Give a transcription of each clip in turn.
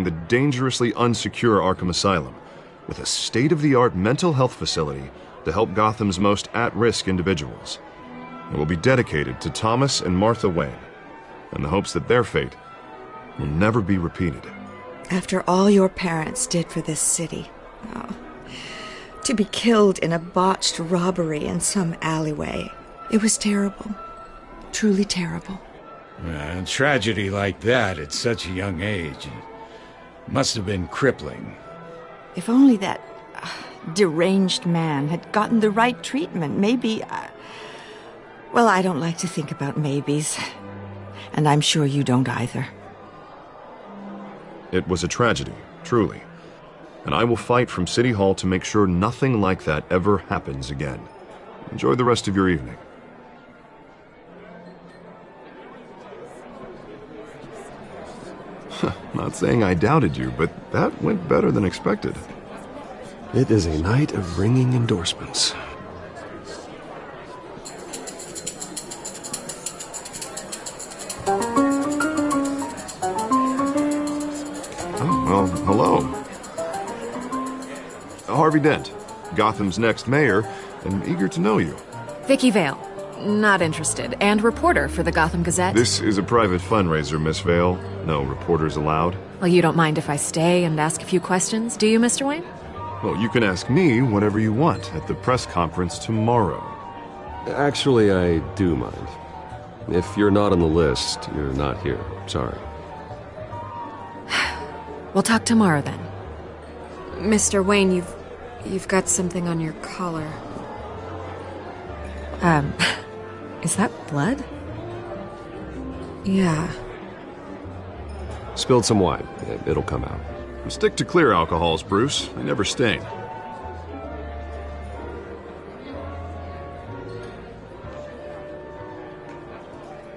the dangerously unsecure Arkham Asylum with a state-of-the-art mental health facility to help Gotham's most at-risk individuals. It will be dedicated to Thomas and Martha Wayne, in the hopes that their fate will never be repeated. After all your parents did for this city, to be killed in a botched robbery in some alleyway, it was terrible. Truly terrible. A tragedy like that at such a young age must have been crippling. If only that deranged man had gotten the right treatment, maybe... well, I don't like to think about maybes. And I'm sure you don't either. It was a tragedy, truly. And I will fight from City Hall to make sure nothing like that ever happens again. Enjoy the rest of your evening. Not saying I doubted you, but that went better than expected. It is a night of ringing endorsements. Oh, well, hello. Harvey Dent, Gotham's next mayor, and eager to know you. Vicky Vale. Not interested. And reporter for the Gotham Gazette. This is a private fundraiser, Miss Vale. No reporters allowed. Well, you don't mind if I stay and ask a few questions, do you, Mr. Wayne? Well, you can ask me whatever you want at the press conference tomorrow. Actually, I do mind. If you're not on the list, you're not here. Sorry. We'll talk tomorrow, then. Mr. Wayne, you've got something on your collar. Is that blood? Yeah. Spilled some wine. It'll come out. Stick to clear alcohols, Bruce. They never stain.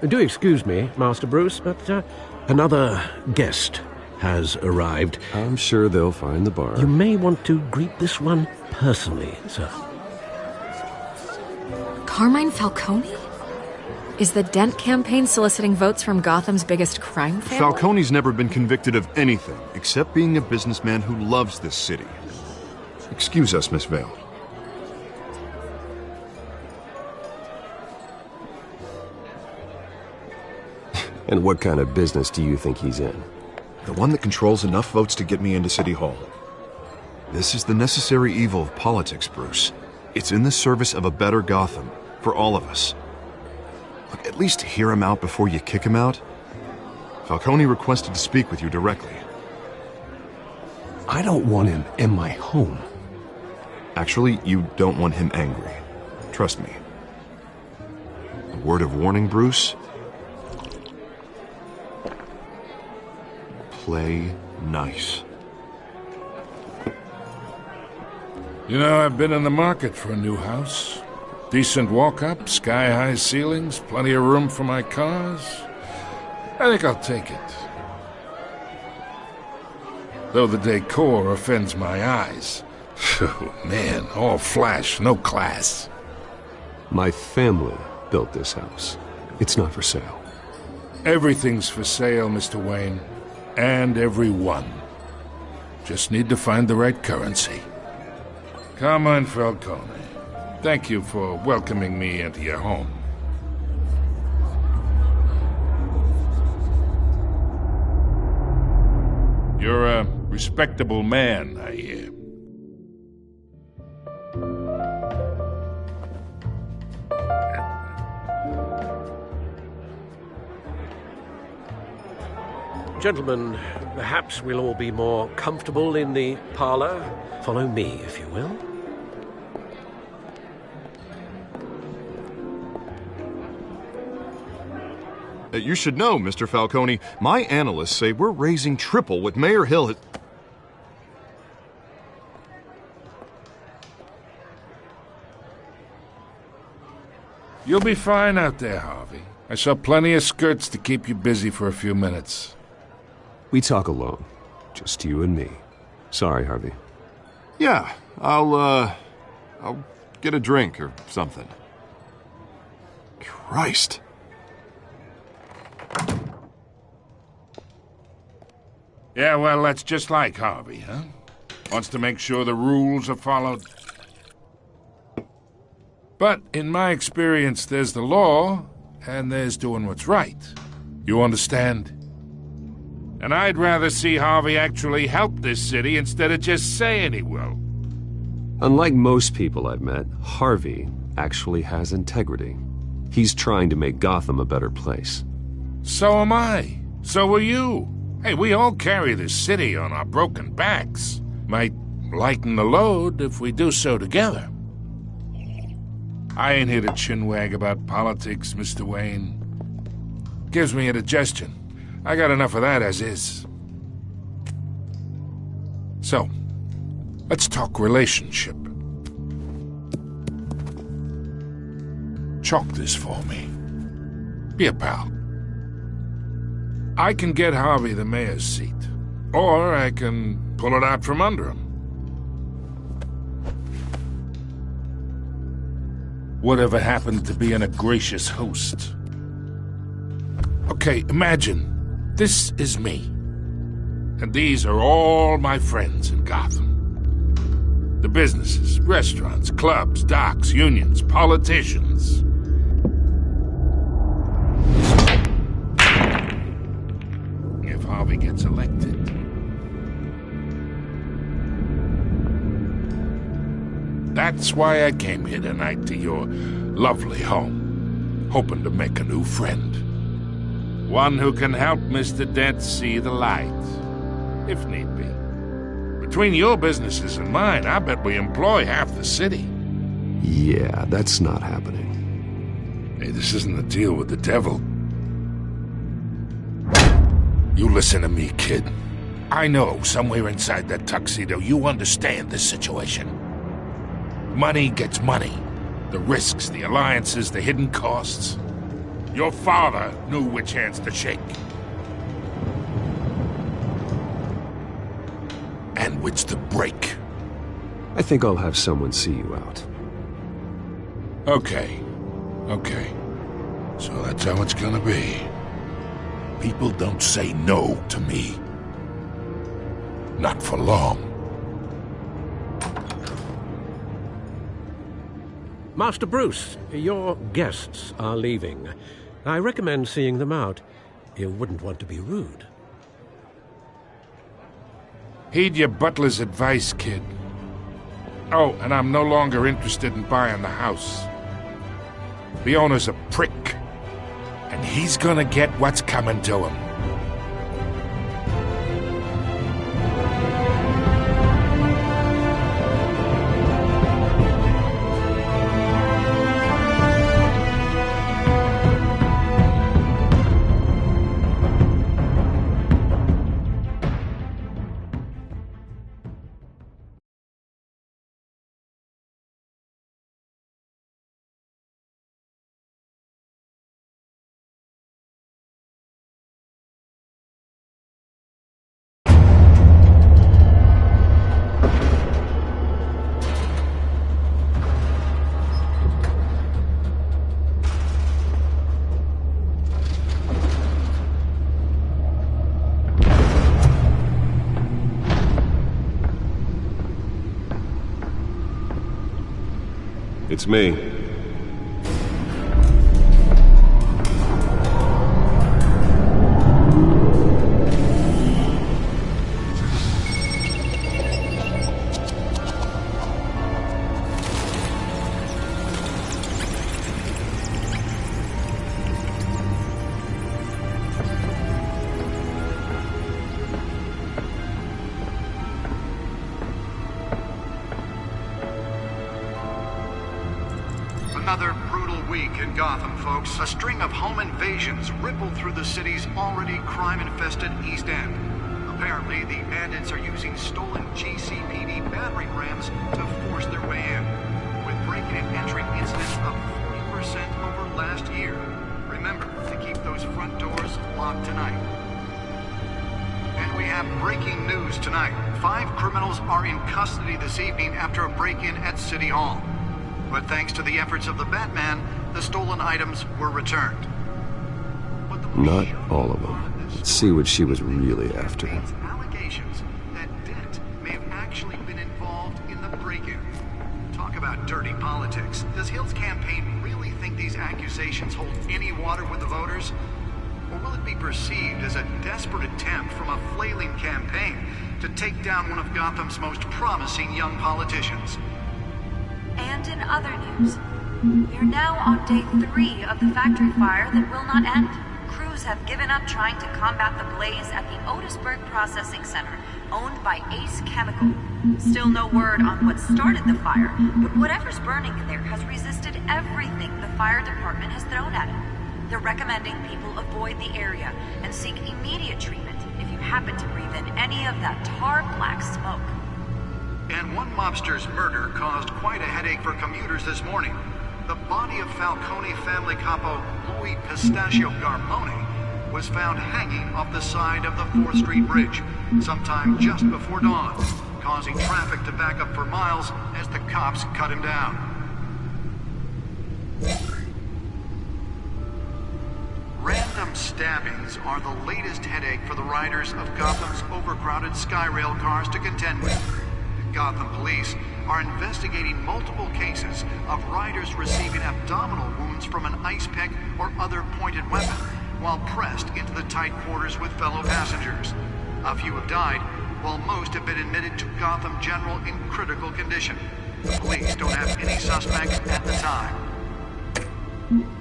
Do excuse me, Master Bruce, but another guest has arrived. I'm sure they'll find the bar. You may want to greet this one personally, sir. Carmine Falcone? Is the Dent campaign soliciting votes from Gotham's biggest crime family? Falcone's never been convicted of anything except being a businessman who loves this city. Excuse us, Miss Vale. And what kind of business do you think he's in? The one that controls enough votes to get me into City Hall. This is the necessary evil of politics, Bruce. It's in the service of a better Gotham, for all of us. Look, at least hear him out before you kick him out. Falcone requested to speak with you directly. I don't want him in my home. Actually, you don't want him angry. Trust me. A word of warning, Bruce. Play nice. You know, I've been in the market for a new house. Decent walk-up, sky-high ceilings, plenty of room for my cars. I think I'll take it. Though the decor offends my eyes. Oh, man, all flash, no class. My family built this house. It's not for sale. Everything's for sale, Mr. Wayne. And everyone. Just need to find the right currency. Carmine Falcone, thank you for welcoming me into your home. You're a respectable man, I hear. Gentlemen, perhaps we'll all be more comfortable in the parlor. Follow me, if you will. You should know, Mr. Falcone, my analysts say we're raising triple what Mayor Hill has... You'll be fine out there, Harvey. I saw plenty of skirts to keep you busy for a few minutes. We talk alone. Just you and me. Sorry, Harvey. Yeah, I'll get a drink or something. Yeah, well, that's just like Harvey, huh? Wants to make sure the rules are followed. But in my experience, there's the law, and there's doing what's right. You understand? And I'd rather see Harvey actually help this city instead of just saying he will. Unlike most people I've met, Harvey actually has integrity. He's trying to make Gotham a better place. So am I. So are you. Hey, we all carry this city on our broken backs. Might lighten the load if we do so together. I ain't here to chinwag about politics, Mr. Wayne. Gives me indigestion. I got enough of that as is. So, let's talk relationship. Chalk this for me. Be a pal. I can get Harvey the mayor's seat, or I can pull it out from under him. Whatever happened to being a gracious host? Okay, imagine this is me, and these are all my friends in Gotham. The businesses, restaurants, clubs, docks, unions, politicians. If Harvey gets elected. That's why I came here tonight to your lovely home, hoping to make a new friend. One who can help Mr. Dent see the light, if need be. Between your businesses and mine, I bet we employ half the city. Yeah, that's not happening. Hey, this isn't a deal with the devil. You listen to me, kid. I know somewhere inside that tuxedo you understand this situation. Money gets money. The risks, the alliances, the hidden costs. Your father knew which hands to shake. And which to break. I think I'll have someone see you out. Okay. So that's how it's gonna be. People don't say no to me. Not for long. Master Bruce, your guests are leaving. I recommend seeing them out. You wouldn't want to be rude. Heed your butler's advice, kid. Oh, and I'm no longer interested in buying the house. The owner's a prick, and he's gonna get what's coming to him. It's me. Another brutal week in Gotham, folks. A string of home invasions rippled through the city's already crime-infested East End. Apparently, the bandits are using stolen GCPD battering rams to force their way in, with breaking and entering incidents up 40% over last year. Remember to keep those front doors locked tonight. And we have breaking news tonight. 5 criminals are in custody this evening after a break-in at City Hall. But thanks to the efforts of the Batman, the stolen items were returned. Not all of them. Let's see what she was really after. Alex involved in the break-in. Talk about dirty politics. Does Hill's campaign really think these accusations hold any water with the voters? Or will it be perceived as a desperate attempt from a flailing campaign to take down one of Gotham's most promising young politicians? And in other news, we're now on day 3 of the factory fire that will not end. Crews have given up trying to combat the blaze at the Otisburg Processing Center, owned by Ace Chemical. Still no word on what started the fire, but whatever's burning in there has resisted everything the fire department has thrown at it. They're recommending people avoid the area and seek immediate treatment if you happen to breathe in any of that tar-black smoke. And one mobster's murder caused quite a headache for commuters this morning. The body of Falcone family capo Louis Pistachio Garmone was found hanging off the side of the 4th Street Bridge sometime just before dawn, causing traffic to back up for miles as the cops cut him down. Random stabbings are the latest headache for the riders of Gotham's overcrowded Skyrail cars to contend with. Gotham police are investigating multiple cases of riders receiving abdominal wounds from an ice pick or other pointed weapon while pressed into the tight quarters with fellow passengers. A few have died, while most have been admitted to Gotham General in critical condition. The police don't have any suspects at the time.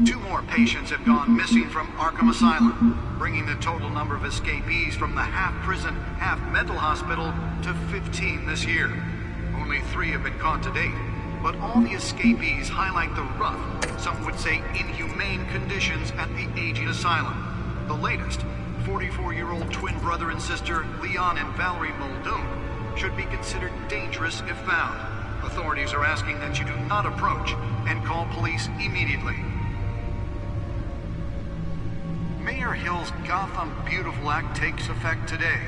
2 more patients have gone missing from Arkham Asylum, bringing the total number of escapees from the half-prison, half-mental hospital to 15 this year. Only 3 have been caught to date, but all the escapees highlight the rough, some would say inhumane conditions at the aging asylum. The latest, 44-year-old twin brother and sister Leon and Valerie Muldoon, should be considered dangerous if found. Authorities are asking that you do not approach and call police immediately. Mayor Hill's Gotham Beautiful Act takes effect today,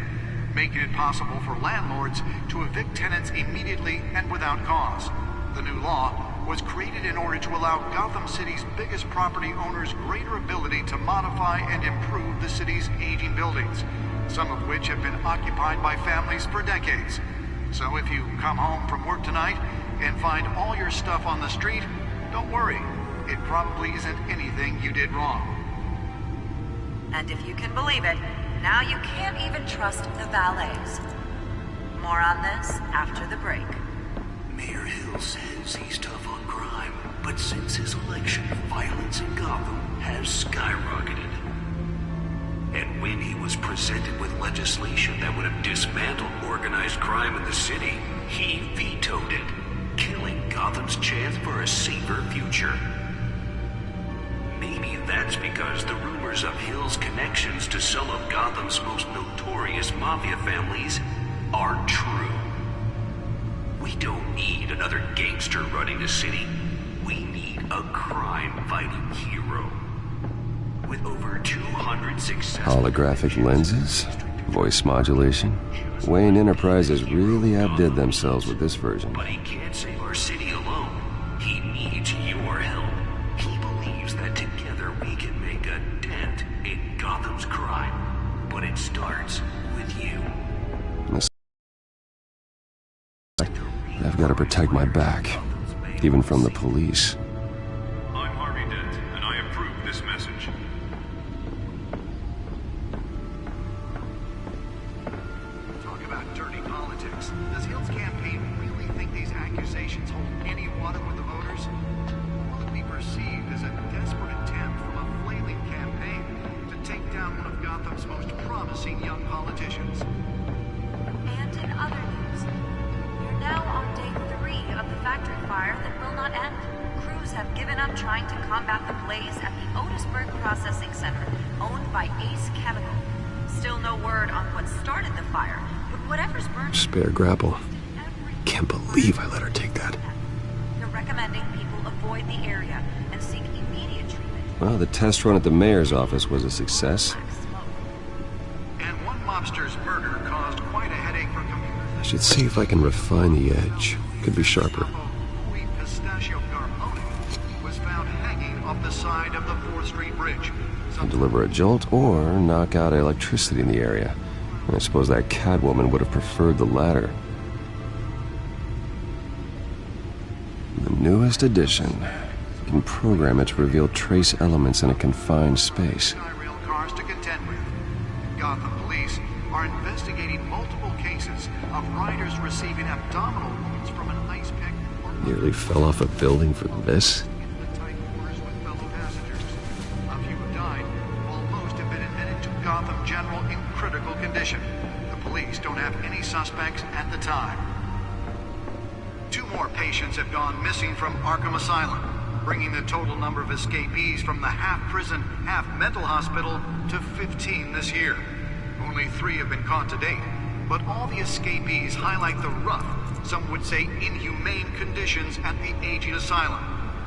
making it possible for landlords to evict tenants immediately and without cause. The new law was created in order to allow Gotham City's biggest property owners greater ability to modify and improve the city's aging buildings, some of which have been occupied by families for decades. So if you come home from work tonight and find all your stuff on the street, don't worry. It probably isn't anything you did wrong. And if you can believe it, now you can't even trust the valets. More on this after the break. Mayor Hill says he's tough on crime, but since his election, violence in Gotham has skyrocketed. And when he was presented with legislation that would have dismantled organized crime in the city, he vetoed it, killing Gotham's chance for a safer future. Maybe that's because the rumors of Hill's connections to some of Gotham's most notorious mafia families are true. We don't need another gangster running the city. We need a crime-fighting hero. With over 200 successful... Holographic lenses? Voice modulation? Wayne Enterprises really outdid themselves with this version. But he can't save our city alone. He needs your help. He believes that together we can make a dent in Gotham's crime. But it starts with you. I've got to protect my back, even from the police. I'm Harvey Dent, and I approve this message. Talk about dirty politics. Does Hill's campaign really think these accusations hold any water with the voters? Or will it be perceived as a desperate attempt from a flailing campaign to take down one of Gotham's most promising young politicians? And in other news, we're now on day 3 of the factory fire that will not end. Crews have given up trying to combat the blaze at the Otisburg Processing Center, owned by Ace Chemical. Still no word on what started the fire, but whatever's burning... Spare grapple. Can't believe I let her take that. They're recommending people avoid the area and seek immediate treatment. Well, the test run at the mayor's office was a success. And one mobster's murder caused quite a headache for commuters. I should see if I can refine the edge. Could be sharper. Louis Pistachio Garmone was found hanging off the side of the 4th Street Bridge. And deliver a jolt or knock out electricity in the area. And I suppose that Catwoman would have preferred the latter. Newest edition. You can program it to reveal trace elements in a confined space. Rail cars to contend with. Gotham police are investigating multiple cases of riders receiving abdominal wounds from an ice pick or Nearly fell off a building for this? in the tight quarters with fellow passengers. A few have died, while most have been admitted to Gotham General in critical condition. The police don't have any suspects at the time. 2 more patients have gone missing from Arkham Asylum, bringing the total number of escapees from the half-prison, half-mental hospital to 15 this year. Only 3 have been caught to date, but all the escapees highlight the rough, some would say inhumane conditions at the aging asylum.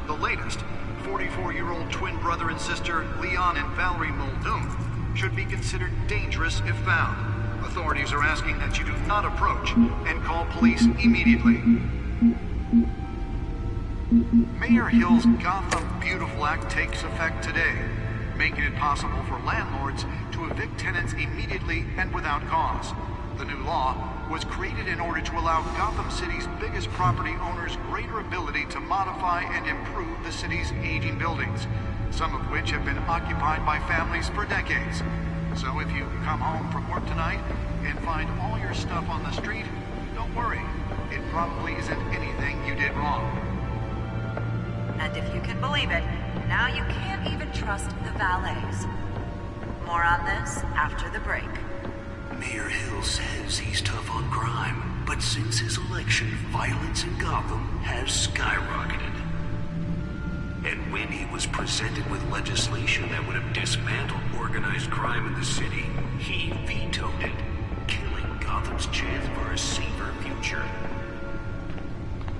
The latest, 44-year-old twin brother and sister Leon and Valerie Muldoon, should be considered dangerous if found. Authorities are asking that you do not approach and call police immediately. Mayor Hill's Gotham Beautiful Act takes effect today, making it possible for landlords to evict tenants immediately and without cause. The new law was created in order to allow Gotham City's biggest property owners greater ability to modify and improve the city's aging buildings, some of which have been occupied by families for decades. So if you come home from work tonight and find all your stuff on the street, don't worry. It probably isn't anything you did wrong. And if you can believe it, now you can't even trust the valets. More on this after the break. Mayor Hill says he's tough on crime, but since his election, violence in Gotham has skyrocketed. And when he was presented with legislation that would have dismantled organized crime in the city, he vetoed it, killing Gotham's chance for a safer future.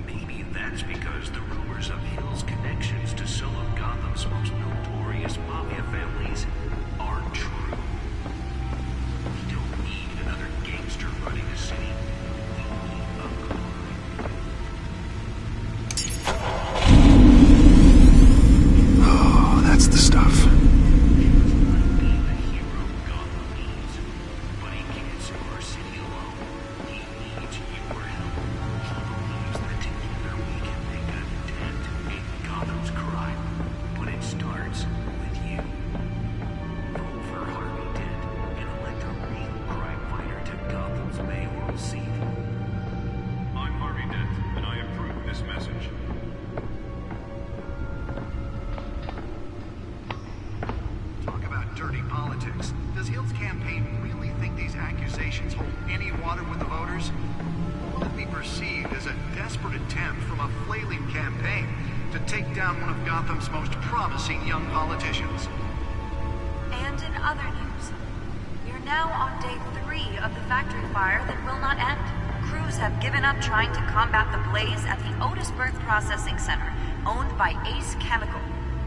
Maybe that's because the rumors of Hill's connections to some of Gotham's most notorious mafia families aren't true. We don't need another gangster running the city. We need a crime. Oh, that's the stuff.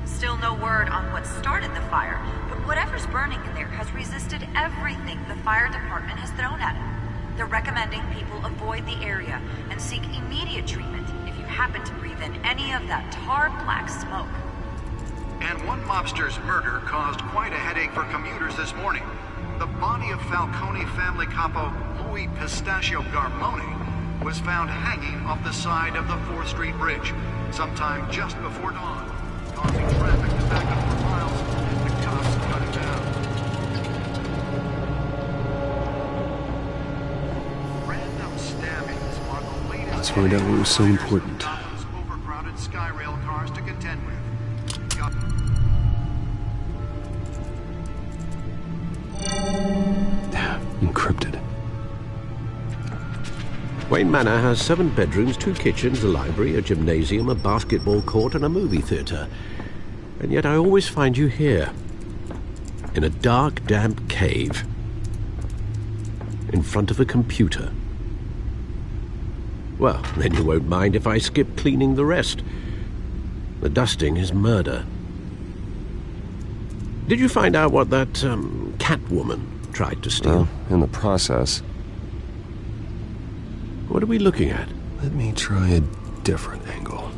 Still no word on what started the fire, but whatever's burning in there has resisted everything the fire department has thrown at it. They're recommending people avoid the area and seek immediate treatment if you happen to breathe in any of that tar black smoke. And one mobster's murder caused quite a headache for commuters this morning. The body of Falcone family capo Louis Pistachio Garmone was found hanging off the side of the 4th Street Bridge sometime just before dawn, causing traffic to back up for miles as the cops cut it down. Random stabbings are the latest. Let's find out what was so important. Gotham's overcrowded Skyrail cars to contend with. Encrypted. Wayne Manor has 7 bedrooms, 2 kitchens, a library, a gymnasium, a basketball court, and a movie theater. And yet I always find you here, in a dark, damp cave, in front of a computer. Well, then you won't mind if I skip cleaning the rest. The dusting is murder. Did you find out what that, Catwoman tried to steal? Well, in the process. What are we looking at? Let me try a different angle.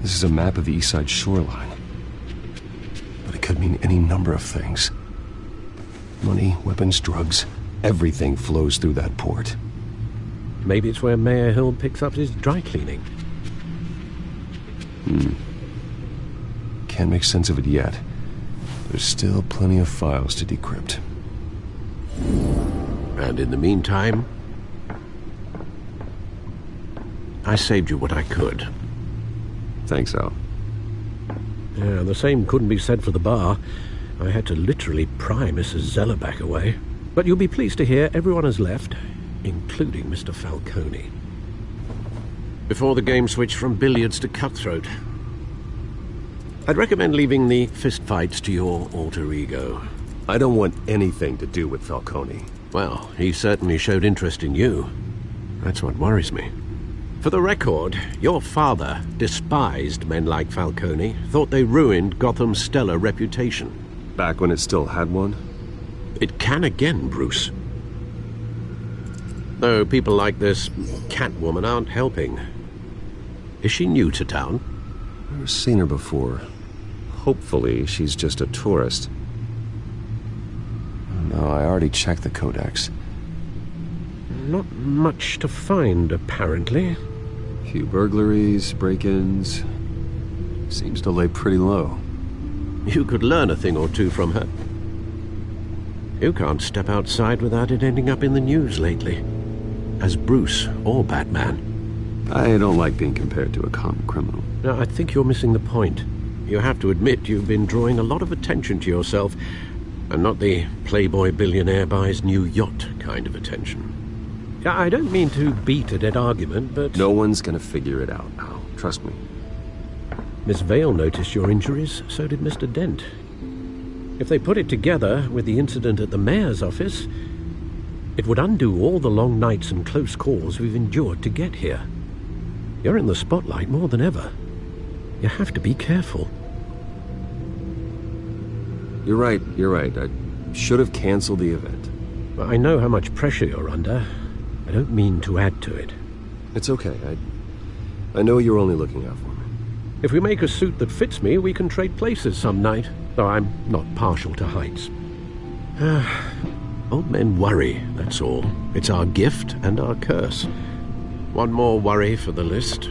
This is a map of the east side shoreline. But it could mean any number of things. Money, weapons, drugs, everything flows through that port. Maybe it's where Mayor Hill picks up his dry cleaning. Can't make sense of it yet. There's still plenty of files to decrypt. And in the meantime, I saved you what I could. Thanks, Al. Yeah, the same couldn't be said for the bar. I had to literally pry Mrs. Zeller back away. But you'll be pleased to hear everyone has left, including Mr. Falcone. Before the game switched from billiards to cutthroat. I'd recommend leaving the fistfights to your alter ego. I don't want anything to do with Falcone. Well, he certainly showed interest in you. That's what worries me. For the record, your father despised men like Falcone, thought they ruined Gotham's stellar reputation. Back when it still had one? It can again, Bruce. Though people like this Catwoman aren't helping. Is she new to town? I've never seen her before. Hopefully, she's just a tourist. No, I already checked the codex. Not much to find, apparently. Few burglaries, break-ins. Seems to lay pretty low. You could learn a thing or two from her. You can't step outside without it ending up in the news lately. As Bruce or Batman. I don't like being compared to a common criminal. No, I think you're missing the point. You have to admit you've been drawing a lot of attention to yourself, and not the playboy billionaire buys new yacht kind of attention. I don't mean to beat a dead argument, but... No one's gonna figure it out, Al. Trust me. Miss Vale noticed your injuries, so did Mr. Dent. If they put it together with the incident at the mayor's office, it would undo all the long nights and close calls we've endured to get here. You're in the spotlight more than ever. You have to be careful. You're right. I should have canceled the event. I know how much pressure you're under. I don't mean to add to it. It's okay. I know you're only looking out for me. If we make a suit that fits me, we can trade places some night, though I'm not partial to heights. Old men worry, that's all. It's our gift and our curse. One more worry for the list.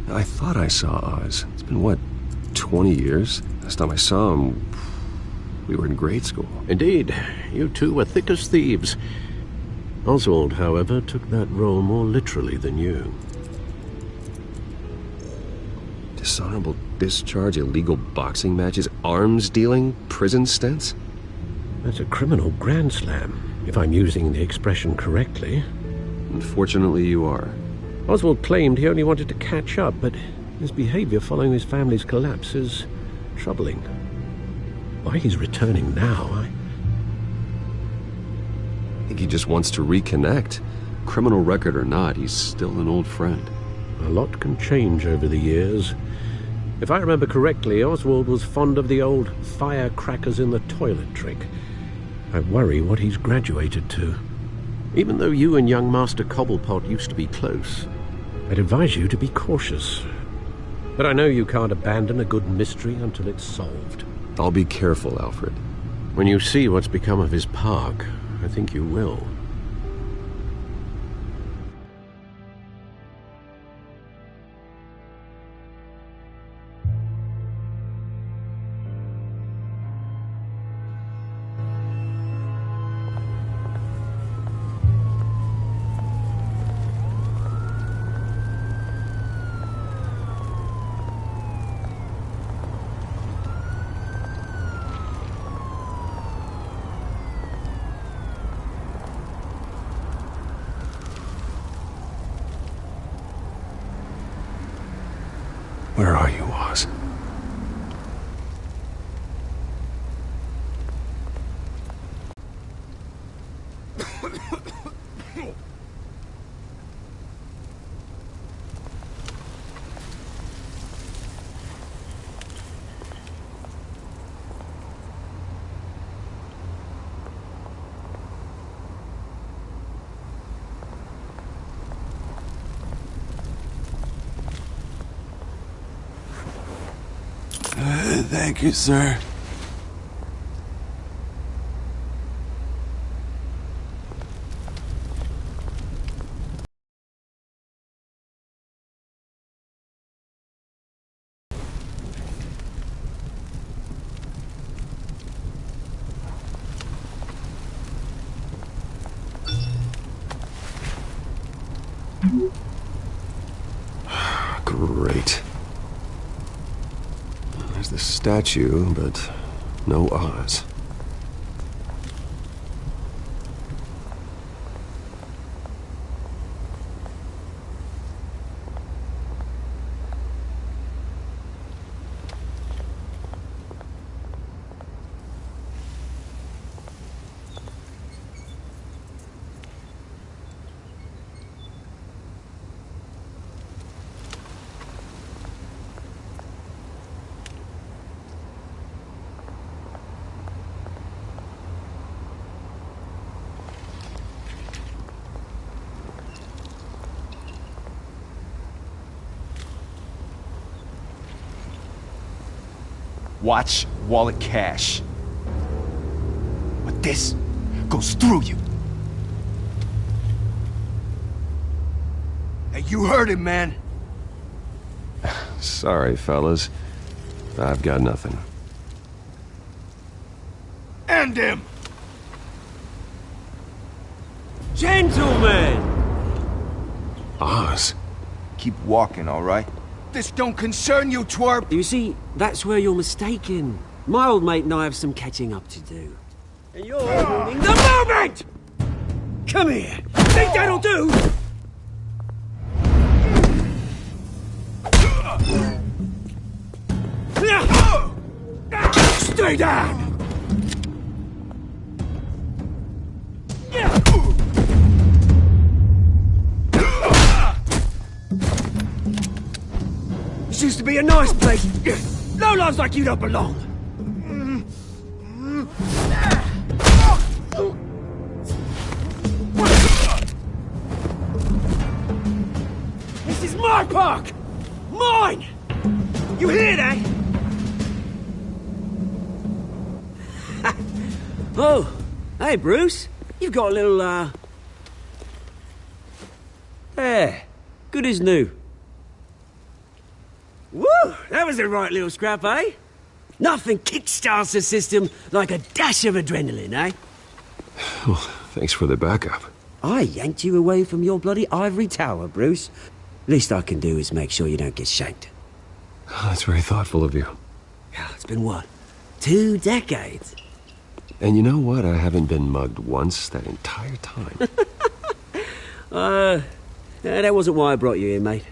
I thought I saw Oz. It's been, what, 20 years? Last time I saw him, we were in grade school. Indeed. You two were thick as thieves. Oswald, however, took that role more literally than you. Dishonorable discharge, illegal boxing matches, arms dealing, prison stints? That's a criminal grand slam, if I'm using the expression correctly. Unfortunately, you are. Oswald claimed he only wanted to catch up, but his behavior following his family's collapse is troubling. Why he's returning now, I think he just wants to reconnect. Criminal record or not, he's still an old friend. A lot can change over the years. If I remember correctly, Oswald was fond of the old firecrackers in the toilet trick. I worry what he's graduated to. Even though you and young Master Cobblepot used to be close, I'd advise you to be cautious. But I know you can't abandon a good mystery until it's solved. I'll be careful, Alfred. When you see what's become of his park, I think you will. Where are you, Oz? Thank you, sir. Great. There's the statue, but no Oz. Watch wallet cash. But this goes through you. Hey, you heard him, man. Sorry, fellas. I've got nothing. End him! Gentlemen! Oz? Keep walking, all right? This don't concern you, twerp! You see, that's where you're mistaken. My old mate and I have some catching up to do. And you're ruining the moment! Come here! Think that'll do? Stay down! This used to be a nice place. No lives like you don't belong. This is my park! Mine! You hear that? Oh, hey Bruce. You've got a little, There. Good as new. Woo! That was a right little scrap, eh? Nothing kickstarts the system like a dash of adrenaline, eh? Well, thanks for the backup. I yanked you away from your bloody ivory tower, Bruce. Least I can do is make sure you don't get shanked. Oh, that's very thoughtful of you. Yeah, it's been what? 2 decades? And you know what? I haven't been mugged once that entire time. That wasn't why I brought you here, mate.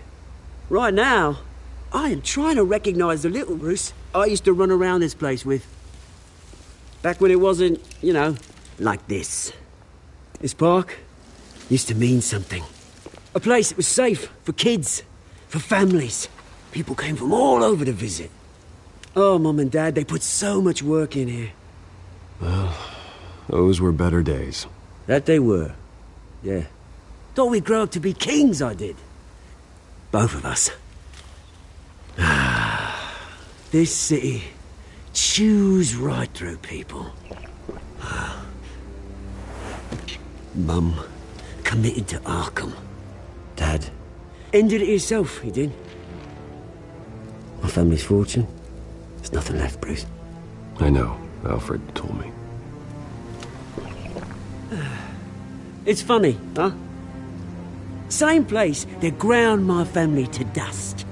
Right now, I am trying to recognize the little Bruce I used to run around this place with. Back when it wasn't, you know, like this. This park used to mean something. A place that was safe for kids, for families. People came from all over to visit. Oh, Mum and Dad, they put so much work in here. Well, those were better days. That they were. Yeah. Thought we'd grow up to be kings, I did. Both of us. This city chews right through people. Mum committed to Arkham. Dad ended it himself, he did. My family's fortune. There's nothing left, Bruce. I know. Alfred told me. It's funny, huh? Same place that ground my family to dust.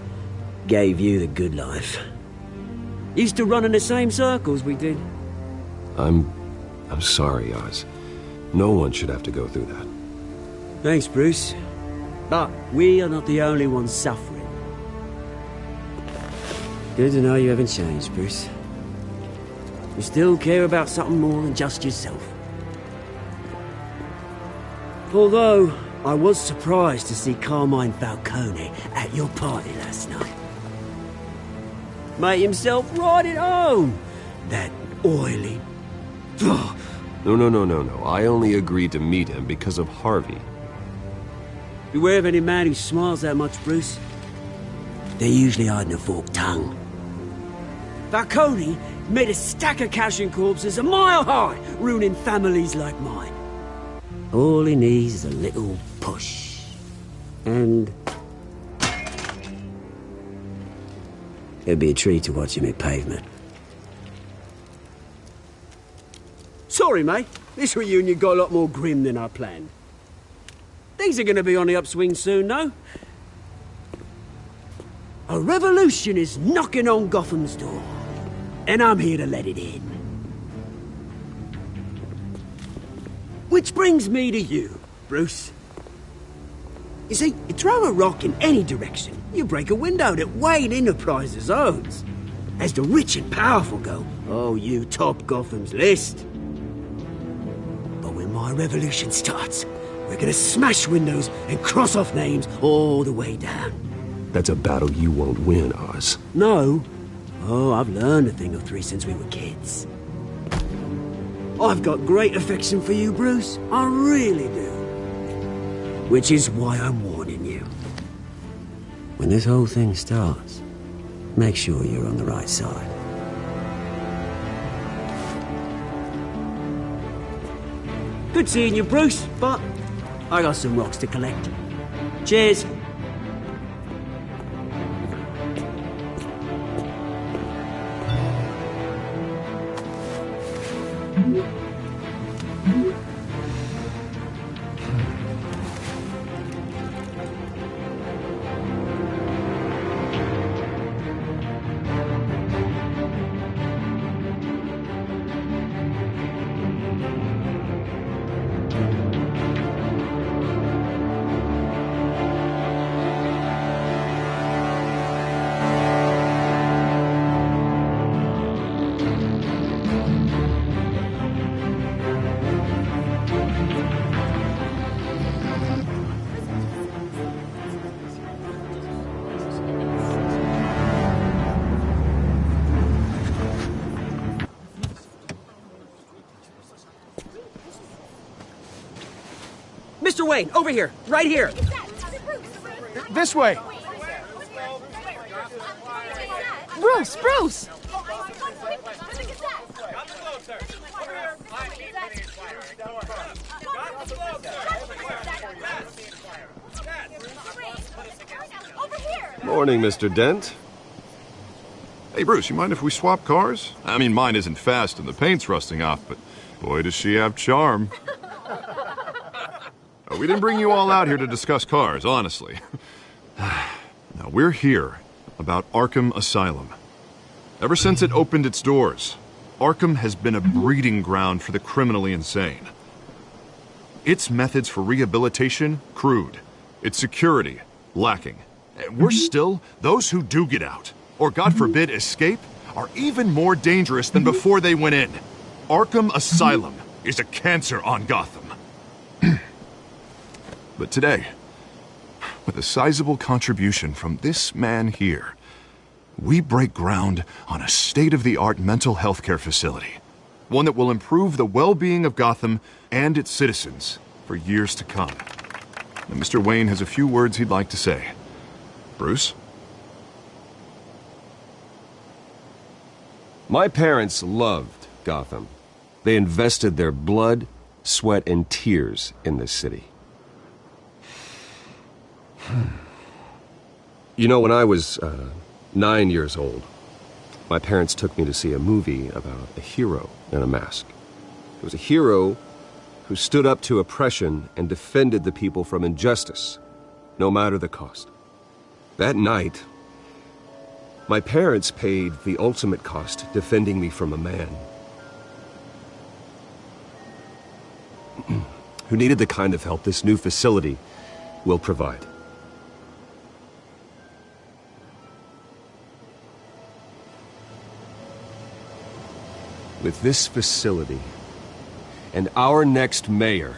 Gave you the good life. Used to run in the same circles we did. I'm sorry, Oz. No one should have to go through that. Thanks, Bruce. But we are not the only ones suffering. Good to know you haven't changed, Bruce. You still care about something more than just yourself. Although, I was surprised to see Carmine Falcone at your party last night. Made himself right at home. That oily... No. I only agreed to meet him because of Harvey. Beware of any man who smiles that much, Bruce. They're usually hiding a forked tongue. Falcone made a stack of cash and corpses a mile high, ruining families like mine. All he needs is a little push. And it'd be a treat to watch him hit pavement. Sorry, mate. This reunion got a lot more grim than I planned. Things are gonna be on the upswing soon, though. A revolution is knocking on Gotham's door, and I'm here to let it in. Which brings me to you, Bruce. You see, you throw a rock in any direction, you break a window that Wayne Enterprises owns. As the rich and powerful go, oh, you top Gotham's list. But when my revolution starts, we're gonna smash windows and cross off names all the way down. That's a battle you won't win, Oz. No. Oh, I've learned a thing or three since we were kids. I've got great affection for you, Bruce. I really do. Which is why I'm warning you. When this whole thing starts, make sure you're on the right side. Good seeing you, Bruce, but I got some rocks to collect. Cheers. Mr. Wayne, over here, right here. This way. Bruce, Bruce! Morning, Mr. Dent. Hey, Bruce, you mind if we swap cars? I mean, mine isn't fast and the paint's rusting off, but boy, does she have charm. We didn't bring you all out here to discuss cars, honestly. Now, we're here about Arkham Asylum. Ever since it opened its doors, Arkham has been a breeding ground for the criminally insane. Its methods for rehabilitation, crude. Its security, lacking. And worse still, those who do get out, or God forbid escape, are even more dangerous than before they went in. Arkham Asylum is a cancer on Gotham. But today, with a sizable contribution from this man here, we break ground on a state-of-the-art mental health care facility. One that will improve the well-being of Gotham and its citizens for years to come. And Mr. Wayne has a few words he'd like to say. Bruce? My parents loved Gotham. They invested their blood, sweat, and tears in this city. You know, when I was 9 years old, my parents took me to see a movie about a hero in a mask. It was a hero who stood up to oppression and defended the people from injustice, no matter the cost. That night, my parents paid the ultimate cost defending me from a man who needed the kind of help this new facility will provide. With this facility and our next mayor,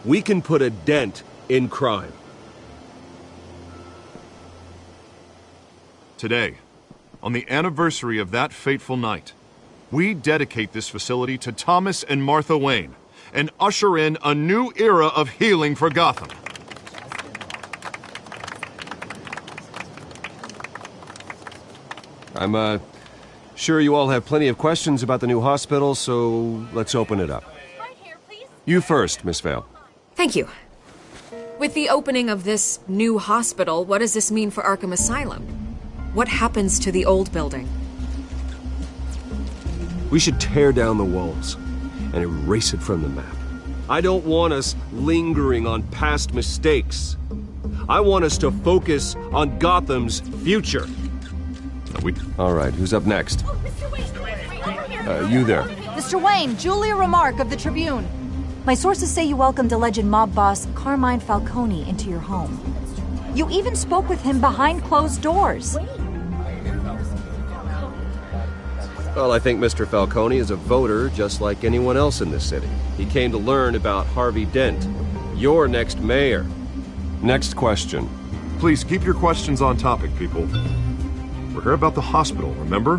we can put a dent in crime. Today, on the anniversary of that fateful night, we dedicate this facility to Thomas and Martha Wayne and usher in a new era of healing for Gotham. Sure, you all have plenty of questions about the new hospital, so let's open it up. You first, Miss Vale. Thank you. With the opening of this new hospital, what does this mean for Arkham Asylum? What happens to the old building? We should tear down the walls and erase it from the map. I don't want us lingering on past mistakes. I want us to focus on Gotham's future. All right, who's up next? You there. Mr. Wayne, Julia Remark of the Tribune. My sources say you welcomed alleged mob boss Carmine Falcone into your home. You even spoke with him behind closed doors. Well, I think Mr. Falcone is a voter just like anyone else in this city. He came to learn about Harvey Dent, your next mayor. Next question. Please keep your questions on topic, people. We're here about the hospital, remember?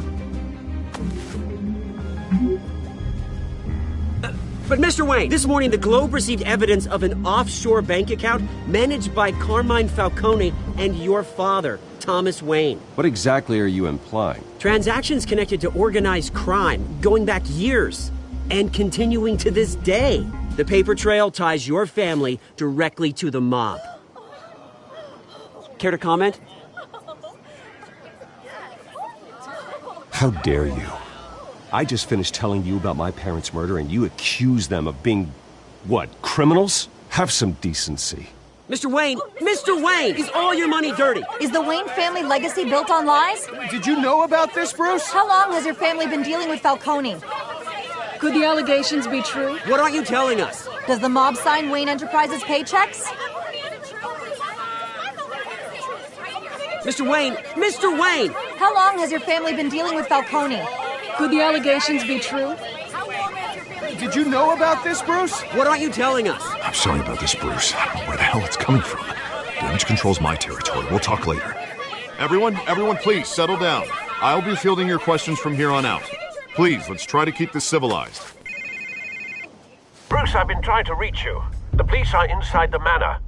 But Mr. Wayne, this morning the Globe received evidence of an offshore bank account managed by Carmine Falcone and your father, Thomas Wayne. What exactly are you implying? Transactions connected to organized crime, going back years, and continuing to this day. The paper trail ties your family directly to the mob. Care to comment? How dare you? I just finished telling you about my parents' murder and you accuse them of being, what, criminals? Have some decency. Mr. Wayne, is all your money dirty? Is the Wayne family legacy built on lies? Did you know about this, Bruce? How long has your family been dealing with Falcone? Could the allegations be true? What aren't you telling us? Does the mob sign Wayne Enterprises paychecks? Mr. Wayne! How long has your family been dealing with Falcone? Could the allegations be true? Did you know about this, Bruce? What aren't you telling us? I'm sorry about this, Bruce. I don't know where the hell it's coming from. Damage control's my territory. We'll talk later. Everyone, please, settle down. I'll be fielding your questions from here on out. Please, let's try to keep this civilized. Bruce, I've been trying to reach you. The police are inside the manor.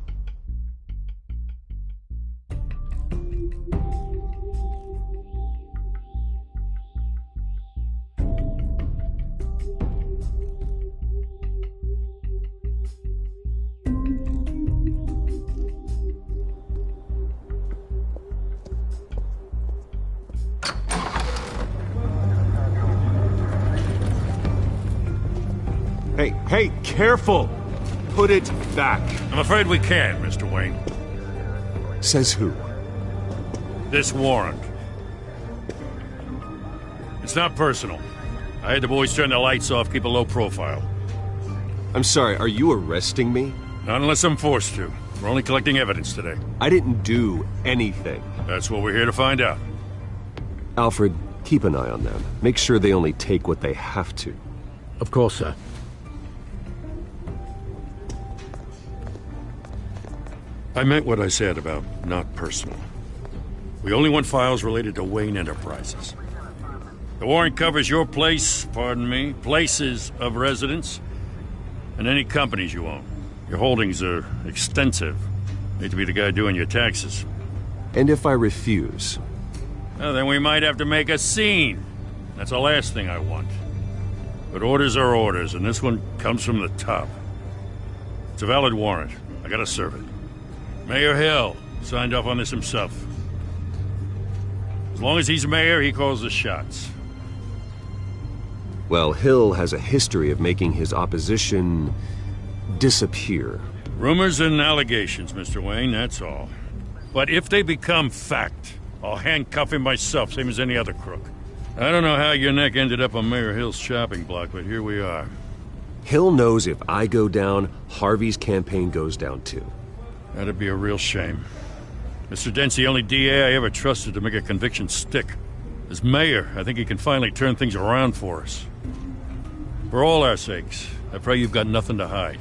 Hey, careful! Put it back. I'm afraid we can't, Mr. Wayne. Says who? This warrant. It's not personal. I had the boys turn the lights off, keep a low profile. I'm sorry, are you arresting me? Not unless I'm forced to. We're only collecting evidence today. I didn't do anything. That's what we're here to find out. Alfred, keep an eye on them. Make sure they only take what they have to. Of course, sir. I meant what I said about not personal. We only want files related to Wayne Enterprises. The warrant covers your place, places of residence, and any companies you own. Your holdings are extensive. Need to be the guy doing your taxes. And if I refuse? Well, then we might have to make a scene. That's the last thing I want. But orders are orders, and this one comes from the top. It's a valid warrant. I gotta serve it. Mayor Hill signed off on this himself. As long as he's mayor, he calls the shots. Well, Hill has a history of making his opposition disappear. Rumors and allegations, Mr. Wayne, that's all. But if they become fact, I'll handcuff him myself, same as any other crook. I don't know how your neck ended up on Mayor Hill's shopping block, but here we are. Hill knows if I go down, Harvey's campaign goes down too. That'd be a real shame. Mr. Dent's the only DA I ever trusted to make a conviction stick. As mayor, I think he can finally turn things around for us. For all our sakes, I pray you've got nothing to hide.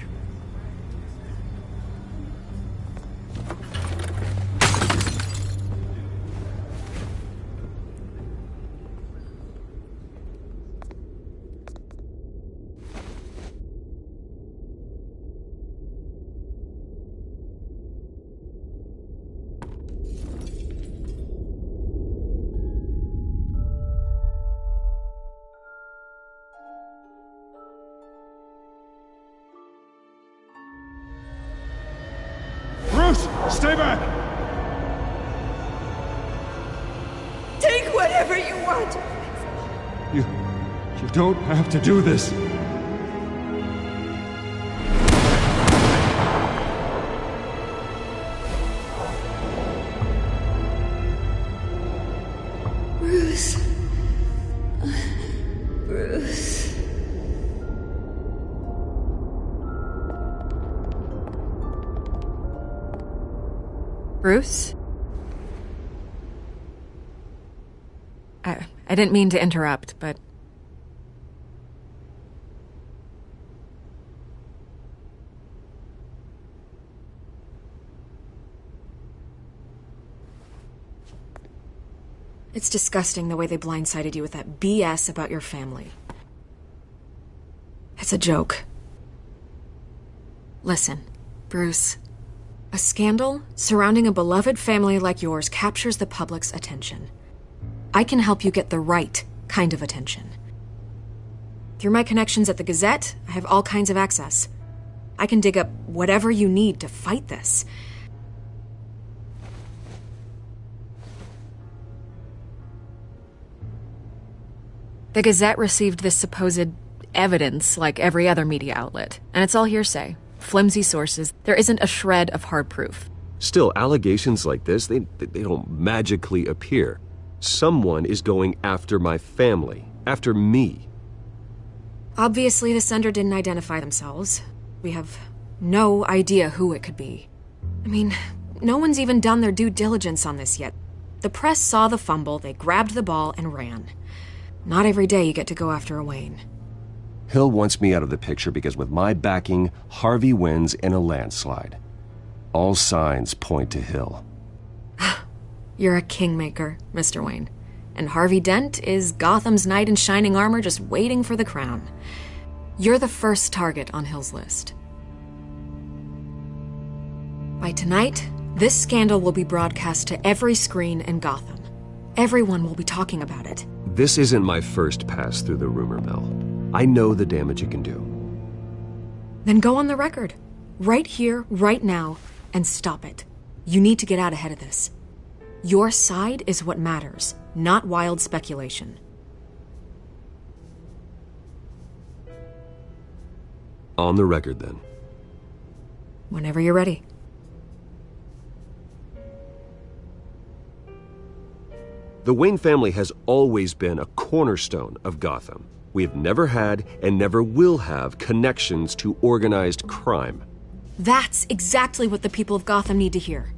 What? You don't have to do this. Bruce. Bruce. Bruce? I didn't mean to interrupt, but... It's disgusting the way they blindsided you with that BS about your family. It's a joke. Listen, Bruce. A scandal surrounding a beloved family like yours captures the public's attention. I can help you get the right kind of attention. Through my connections at the Gazette, I have all kinds of access. I can dig up whatever you need to fight this. The Gazette received this supposed evidence like every other media outlet, and it's all hearsay. Flimsy sources. There isn't a shred of hard proof. Still, allegations like this, they don't magically appear. Someone is going after my family, after me. Obviously, the sender didn't identify themselves. We have no idea who it could be. I mean, no one's even done their due diligence on this yet. The press saw the fumble, they grabbed the ball and ran. Not every day you get to go after a Wayne. Hill wants me out of the picture because with my backing, Harvey wins in a landslide. All signs point to Hill. You're a kingmaker, Mr. Wayne. And Harvey Dent is Gotham's knight in shining armor just waiting for the crown. You're the first target on Hill's list. By tonight, this scandal will be broadcast to every screen in Gotham. Everyone will be talking about it. This isn't my first pass through the rumor mill. I know the damage it can do. Then go on the record. Right here, right now, and stop it. You need to get out ahead of this. Your side is what matters, not wild speculation. On the record, then. Whenever you're ready. The Wayne family has always been a cornerstone of Gotham. We have never had and never will have connections to organized crime. That's exactly what the people of Gotham need to hear.